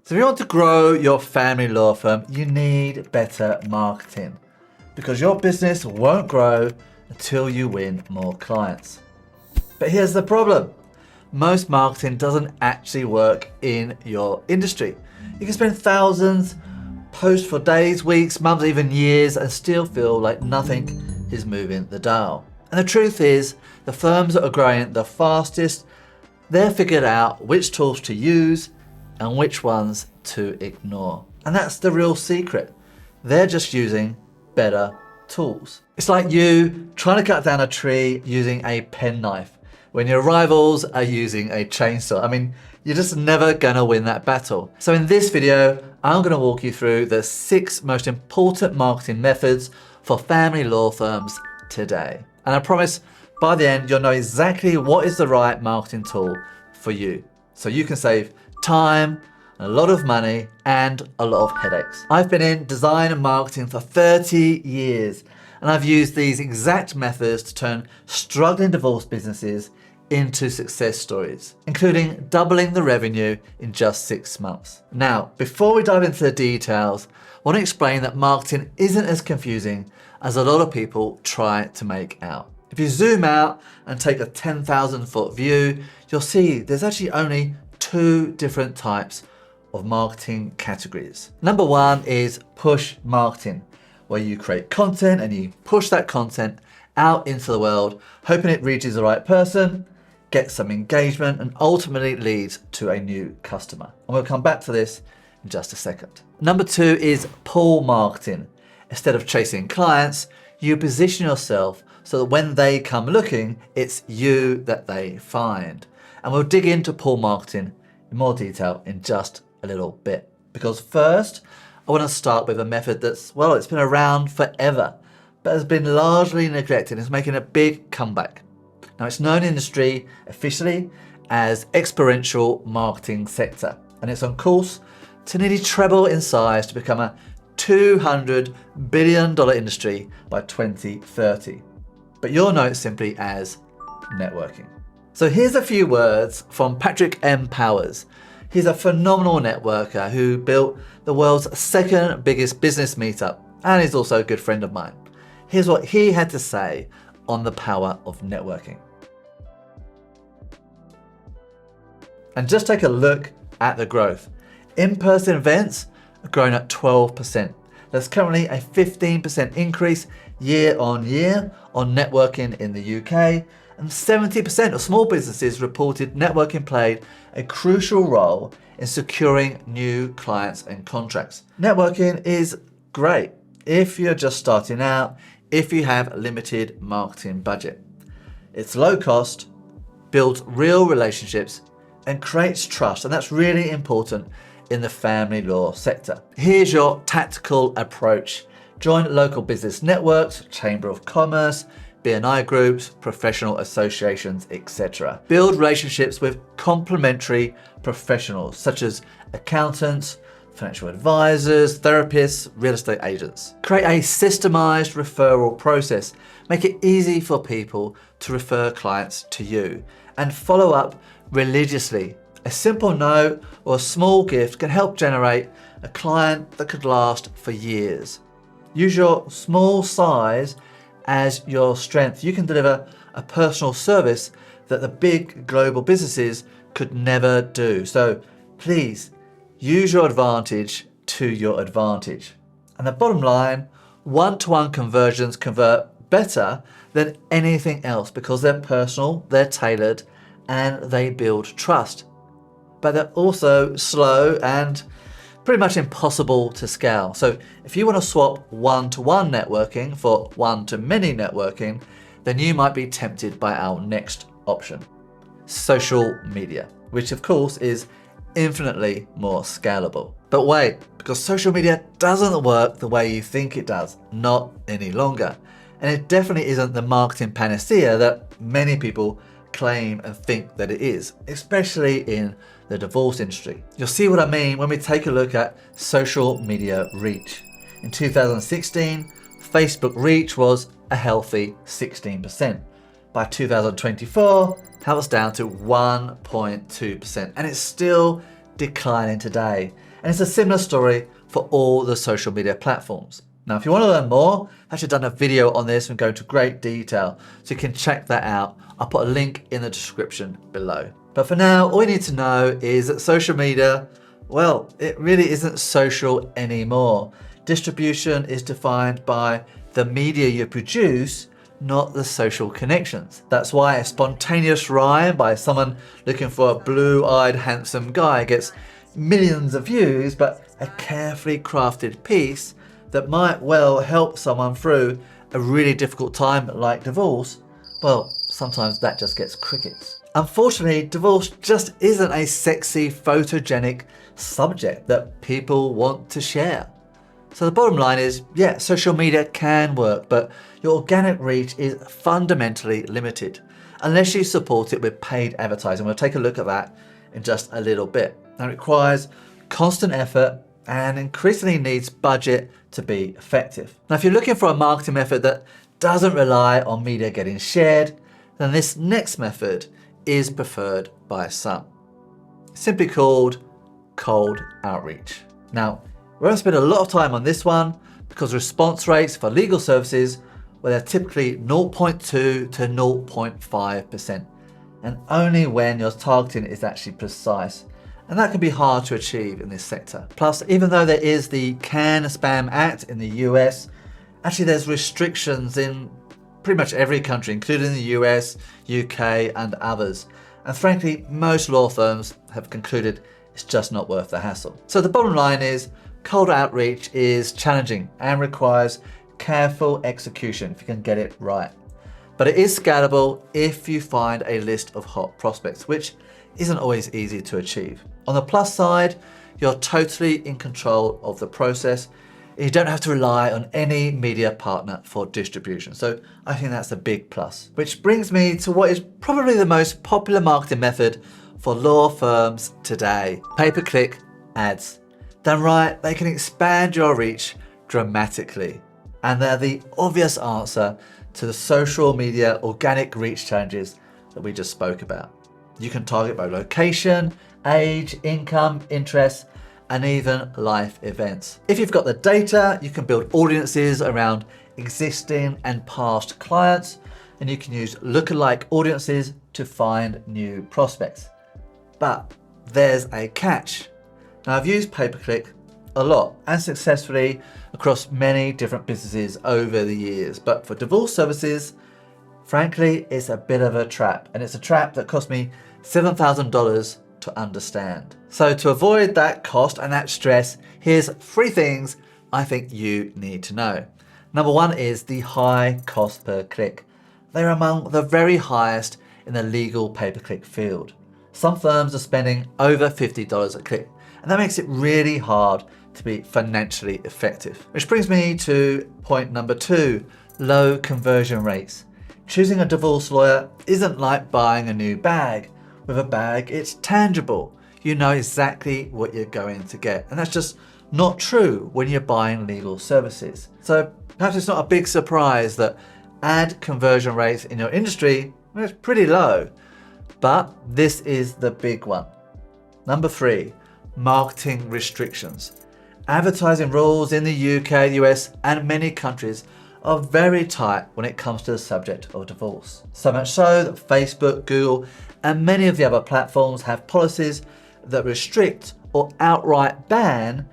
So if you want to grow your family law firm, you need better marketing because your business won't grow until you win more clients. But here's the problem. Most marketing doesn't actually work in your industry. You can spend thousands, post for days, weeks, months, even years, and still feel like nothing is moving the dial. And the truth is, the firms that are growing the fastest, they've figured out which tools to use and which ones to ignore. And that's the real secret. They're just using better tools. It's like you trying to cut down a tree using a penknife when your rivals are using a chainsaw. I mean, you're just never gonna win that battle. So in this video, I'm gonna walk you through the 6 most important marketing methods for family law firms today. And I promise by the end, you'll know exactly what is the right marketing tool for you. So you can save time, a lot of money, and a lot of headaches. I've been in design and marketing for 30 years, and I've used these exact methods to turn struggling divorce businesses into success stories, including doubling the revenue in just 6 months. Now, before we dive into the details, I want to explain that marketing isn't as confusing as a lot of people try to make out. If you zoom out and take a 10,000-foot view, you'll see there's actually only 2 different types of marketing categories. Number 1 is push marketing, where you create content and you push that content out into the world, hoping it reaches the right person, gets some engagement, and ultimately leads to a new customer. And we'll come back to this in just a second. Number 2 is pull marketing. Instead of chasing clients, you position yourself so that when they come looking, it's you that they find. And we'll dig into pull marketing in more detail in just a little bit. Because first, I want to start with a method that's, well, it's been around forever, but has been largely neglected. It's making a big comeback. Now, it's known in the industry officially as experiential marketing sector, and it's on course to nearly treble in size to become a $200 billion industry by 2030. But you'll know it simply as networking. So here's a few words from Patrick M. Powers. He's a phenomenal networker who built the world's 2nd biggest business meetup, and he's also a good friend of mine. Here's what he had to say on the power of networking. And just take a look at the growth. In-person events are growing at 12%. There's currently a 15% increase year on year on networking in the UK, and 70% of small businesses reported networking played a crucial role in securing new clients and contracts. Networking is great if you're just starting out, if you have a limited marketing budget. It's low cost, builds real relationships, and creates trust, and that's really important in the family law sector. Here's your tactical approach. Join local business networks, Chamber of Commerce, BNI groups, professional associations, etc. Build relationships with complementary professionals such as accountants, financial advisors, therapists, real estate agents. Create a systemized referral process. Make it easy for people to refer clients to you, and follow up religiously. A simple note or a small gift can help generate a client that could last for years. Use your small size as your strength. You can deliver a personal service that the big global businesses could never do. So please use your advantage to your advantage. And the bottom line, one-to-one conversions convert better than anything else because they're personal, they're tailored, and they build trust. But they're also slow and pretty much impossible to scale. So if you want to swap one-to-one networking for one-to-many networking, then you might be tempted by our next option, social media, which of course is infinitely more scalable. But wait, because social media doesn't work the way you think it does, not any longer. And it definitely isn't the marketing panacea that many people claim and think that it is, especially in the divorce industry. You'll see what I mean when we take a look at social media reach. In 2016, Facebook reach was a healthy 16%. By 2024, that was down to 1.2%, and it's still declining today. And it's a similar story for all the social media platforms. Now, if you want to learn more, I've actually done a video on this and go into great detail, so you can check that out. I'll put a link in the description below. But for now, all you need to know is that social media, well, it really isn't social anymore. Distribution is defined by the media you produce, not the social connections. That's why a spontaneous rhyme by someone looking for a blue-eyed handsome guy gets millions of views, but a carefully crafted piece that might well help someone through a really difficult time like divorce, well, sometimes that just gets crickets. Unfortunately, divorce just isn't a sexy, photogenic subject that people want to share. So the bottom line is, yeah, social media can work, but your organic reach is fundamentally limited unless you support it with paid advertising. We'll take a look at that in just a little bit. Now, it requires constant effort and increasingly needs budget to be effective. Now, if you're looking for a marketing method that doesn't rely on media getting shared, then this next method is preferred by some. It's simply called cold outreach. Now, we're going to spend a lot of time on this one because response rates for legal services, well, they're typically 0.2 to 0.5%, and only when your targeting is actually precise. And that can be hard to achieve in this sector. Plus, even though there is the Can Spam Act in the US, actually there's restrictions in pretty much every country, including the US, UK, and others. And frankly, most law firms have concluded it's just not worth the hassle. So the bottom line is, cold outreach is challenging and requires careful execution if you can get it right. But it is scalable if you find a list of hot prospects, which isn't always easy to achieve. On the plus side, you're totally in control of the process. You don't have to rely on any media partner for distribution. So I think that's a big plus. Which brings me to what is probably the most popular marketing method for law firms today: pay-per-click ads. Done right, they can expand your reach dramatically. And they're the obvious answer to the social media organic reach challenges that we just spoke about. You can target by location, age, income, interests, and even life events. If you've got the data, you can build audiences around existing and past clients, and you can use lookalike audiences to find new prospects. But there's a catch. Now, I've used pay-per-click a lot and successfully across many different businesses over the years. But for divorce services, frankly, it's a bit of a trap. And it's a trap that cost me $7,000 to understand. So to avoid that cost and that stress, here's 3 things I think you need to know. Number 1 is the high cost per click. They're among the very highest in the legal pay-per-click field. Some firms are spending over $50 a click, and that makes it really hard to be financially effective. Which brings me to point number 2, low conversion rates. Choosing a divorce lawyer isn't like buying a new bag. With a bag, it's tangible. You know exactly what you're going to get. And that's just not true when you're buying legal services. So perhaps it's not a big surprise that ad conversion rates in your industry is pretty low. But this is the big one. Number 3, marketing restrictions. Advertising rules in the UK, US, and many countries are very tight when it comes to the subject of divorce. So much so that Facebook, Google, and many of the other platforms have policies that restrict or outright ban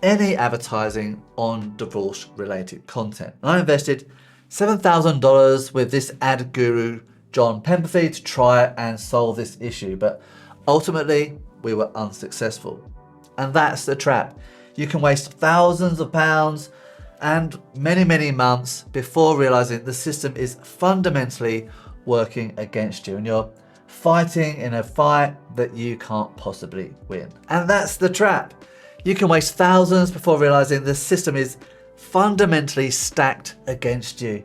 any advertising on divorce-related content. And I invested $7,000 with this ad guru, John Pemberthy, to try and solve this issue, but ultimately we were unsuccessful. And that's the trap. You can waste thousands of pounds and many, many months before realizing the system is fundamentally working against you and you're fighting in a fight that you can't possibly win. And that's the trap. You can waste thousands before realizing the system is fundamentally stacked against you.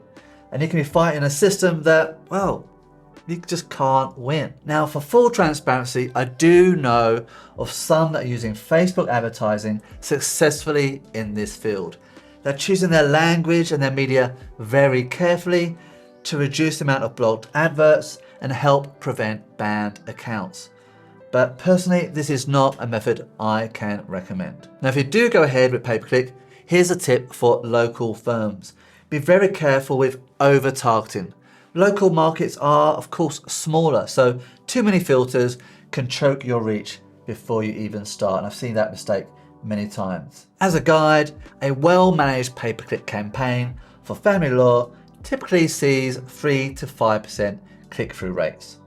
And you can be fighting a system that, well, you just can't win. Now, for full transparency, I do know of some that are using Facebook advertising successfully in this field. They're choosing their language and their media very carefully to reduce the amount of blocked adverts and help prevent banned accounts. But personally, this is not a method I can recommend. Now, if you do go ahead with pay-per-click, here's a tip for local firms. Be very careful with over-targeting. Local markets are, of course, smaller, so too many filters can choke your reach before you even start, and I've seen that mistake many times. As a guide, a well-managed pay-per-click campaign for family law typically sees 3 to 5% click-through rates,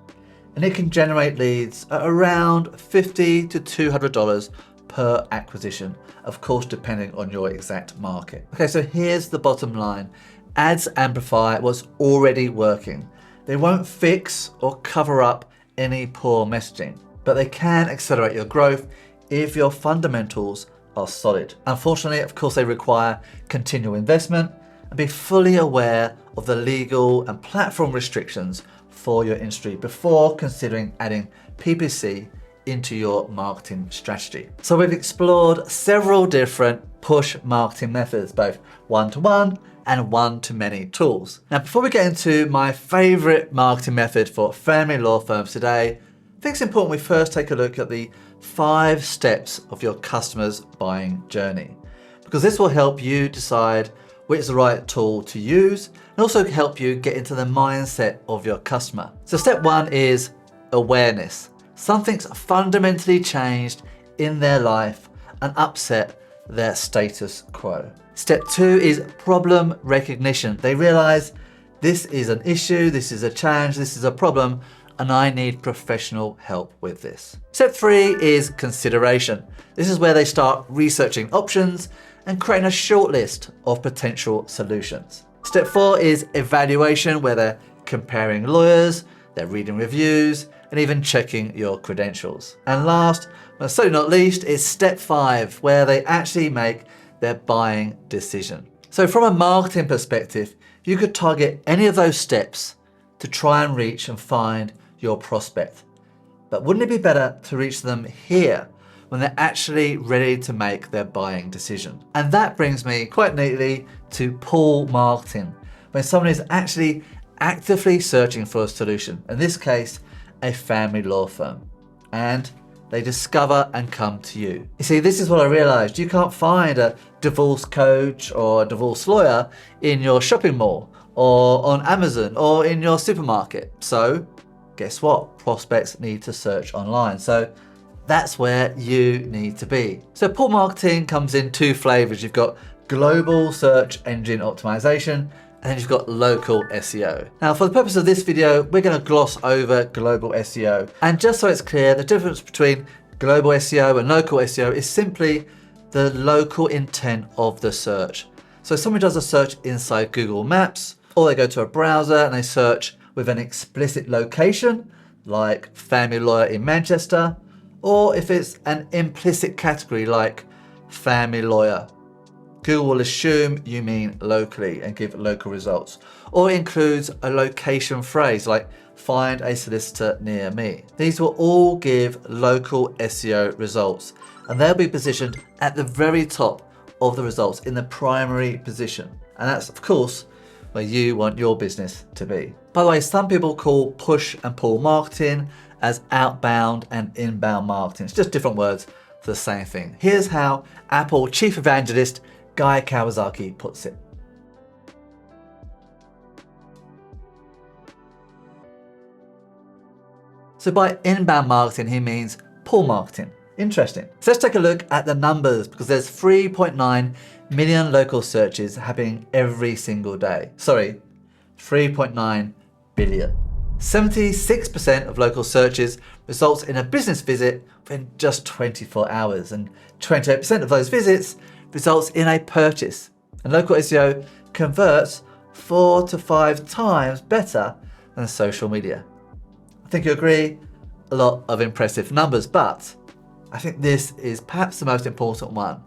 and it can generate leads at around $50 to $200 per acquisition, of course depending on your exact market. Okay, so here's the bottom line. Ads amplify what's already working. They won't fix or cover up any poor messaging, but they can accelerate your growth if your fundamentals are solid. Unfortunately, of course, they require continual investment, and be fully aware of the legal and platform restrictions for your industry before considering adding PPC into your marketing strategy. So we've explored several different push marketing methods, both one-to-one and one-to-many tools. Now, before we get into my favorite marketing method for family law firms today, I think it's important we first take a look at the 5 steps of your customer's buying journey, because this will help you decide which is the right tool to use and also help you get into the mindset of your customer. So step 1 is awareness. Something's fundamentally changed in their life and upset their status quo. Step 2 is problem recognition. They realize this is an issue, this is a challenge, this is a problem, and I need professional help with this. Step 3 is consideration. This is where they start researching options and creating a short list of potential solutions. Step 4 is evaluation, where they're comparing lawyers, they're reading reviews, and even checking your credentials. And last, but certainly not least, is step 5, where they actually make their buying decision. So from a marketing perspective, you could target any of those steps to try and reach and find your prospect. But wouldn't it be better to reach them here when they're actually ready to make their buying decision? And that brings me quite neatly to pull marketing, when someone is actually actively searching for a solution, in this case, a family law firm, and they discover and come to you. You see, this is what I realized. You can't find a divorce coach or a divorce lawyer in your shopping mall or on Amazon or in your supermarket. So guess what? Prospects need to search online. So that's where you need to be. So pull marketing comes in 2 flavors. You've got global search engine optimization, and then you've got local SEO. Now, for the purpose of this video, we're going to gloss over global SEO. And just so it's clear, the difference between global SEO and local SEO is simply the local intent of the search. So if someone does a search inside Google Maps, or they go to a browser and they search with an explicit location, like family lawyer in Manchester, or if it's an implicit category like family lawyer, Google will assume you mean locally and give local results, or includes a location phrase like find a solicitor near me. These will all give local SEO results, and they'll be positioned at the very top of the results in the primary position. And that's, of course, where you want your business to be. By the way, some people call push and pull marketing as outbound and inbound marketing. It's just different words for the same thing. Here's how Apple Chief Evangelist Guy Kawasaki puts it. So by inbound marketing, he means pull marketing. Interesting. So let's take a look at the numbers, because there's 3.9 million local searches happening every single day. Sorry, 3.9 billion. 76% of local searches results in a business visit within just 24 hours, and 28% of those visits results in a purchase. And local SEO converts 4 to 5 times better than social media. I think you agree, a lot of impressive numbers, but I think this is perhaps the most important one,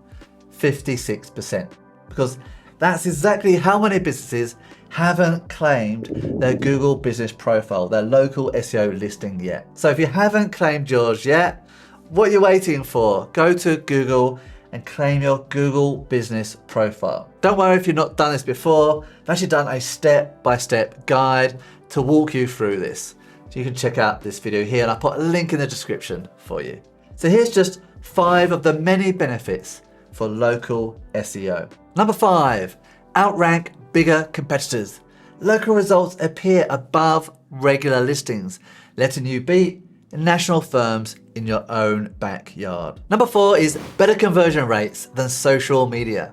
56%, because that's exactly how many businesses haven't claimed their Google business profile, their local SEO listing yet. So if you haven't claimed yours yet, what are you waiting for? Go to Google and claim your Google business profile. Don't worry if you've not done this before. I've actually done a step-by-step guide to walk you through this. So you can check out this video here and I'll put a link in the description for you. So here's just 5 of the many benefits for local SEO. Number 5, outrank bigger competitors. Local results appear above regular listings, letting you beat national firms in your own backyard. Number 4 is better conversion rates than social media.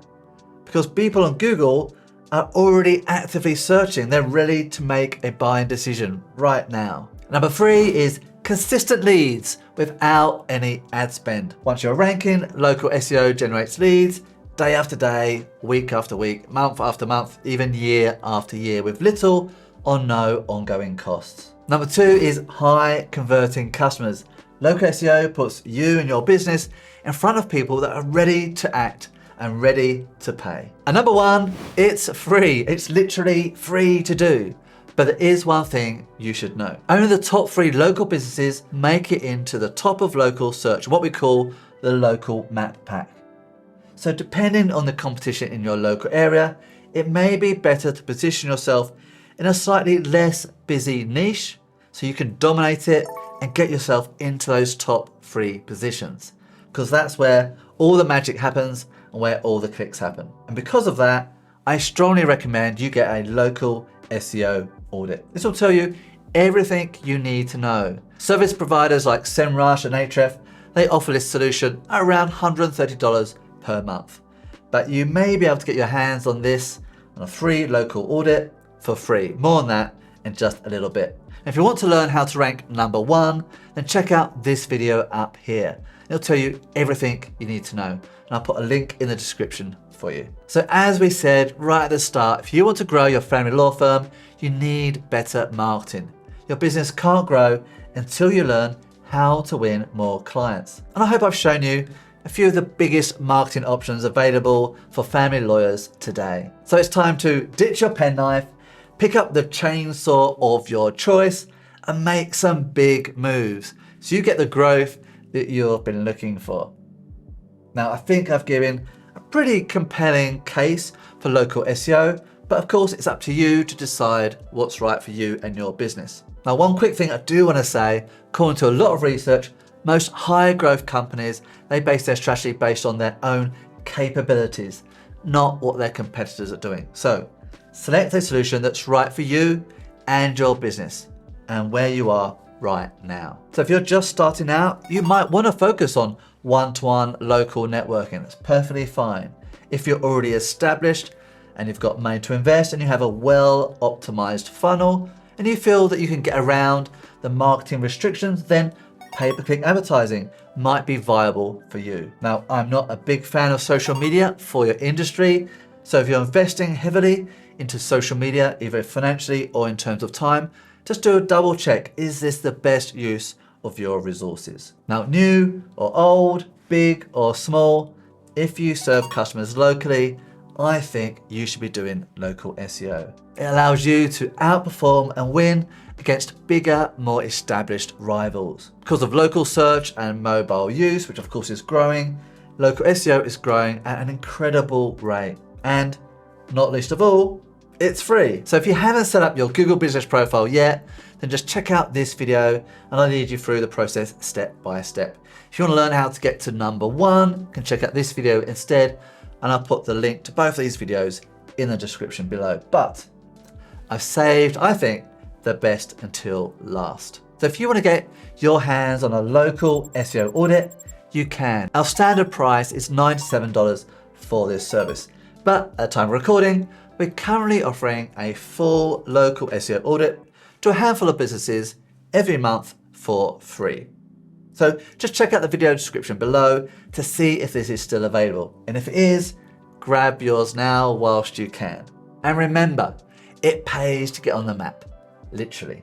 Because people on Google are already actively searching, they're ready to make a buying decision right now. Number 3 is consistent leads without any ad spend. Once you're ranking, local SEO generates leads day after day, week after week, month after month, even year after year with little or no ongoing costs. Number 2 is high converting customers. Local SEO puts you and your business in front of people that are ready to act and ready to pay. And number 1, it's free. It's literally free to do. But there is one thing you should know. Only the top 3 local businesses make it into the top of local search, what we call the local map pack. So depending on the competition in your local area, it may be better to position yourself in a slightly less busy niche so you can dominate it and get yourself into those top 3 positions. Because that's where all the magic happens and where all the clicks happen. And because of that, I strongly recommend you get a local SEO audit. This will tell you everything you need to know. Service providers like SEMrush and Ahrefs, they offer this solution at around $130 per month. But you may be able to get your hands on this on a free local audit for free. More on that in just a little bit. And if you want to learn how to rank number 1, then check out this video up here. It'll tell you everything you need to know. And I'll put a link in the description for you. So as we said right at the start, if you want to grow your family law firm, you need better marketing. Your business can't grow until you learn how to win more clients. And I hope I've shown you a few of the biggest marketing options available for family lawyers today. So it's time to ditch your penknife, pick up the chainsaw of your choice and make some big moves so you get the growth that you've been looking for. Now, I think I've given a pretty compelling case for local SEO, but of course it's up to you to decide what's right for you and your business. Now, one quick thing I do want to say, according to a lot of research, most high growth companies, they base their strategy based on their own capabilities, not what their competitors are doing. So select a solution that's right for you and your business and where you are right now. So if you're just starting out, you might want to focus on one-to-one local networking. That's perfectly fine. If you're already established and you've got money to invest and you have a well-optimized funnel and you feel that you can get around the marketing restrictions, then pay-per-click advertising might be viable for you. Now, I'm not a big fan of social media for your industry. So if you're investing heavily into social media, either financially or in terms of time, just do a double check. Is this the best use of your resources? Now, new or old, big or small, if you serve customers locally, I think you should be doing local SEO. It allows you to outperform and win against bigger, more established rivals. Because of local search and mobile use, which of course is growing, local SEO is growing at an incredible rate. And not least of all, it's free. So if you haven't set up your Google business profile yet, then just check out this video and I'll lead you through the process step by step. If you want to learn how to get to number 1, you can check out this video instead, and I'll put the link to both of these videos in the description below. But I've saved, I think, the best until last. So if you want to get your hands on a local SEO audit, you can. Our standard price is $97 for this service. But at the time of recording, we're currently offering a full local SEO audit to a handful of businesses every month for free. So just check out the video description below to see if this is still available. And if it is, grab yours now whilst you can. And remember, it pays to get on the map, literally.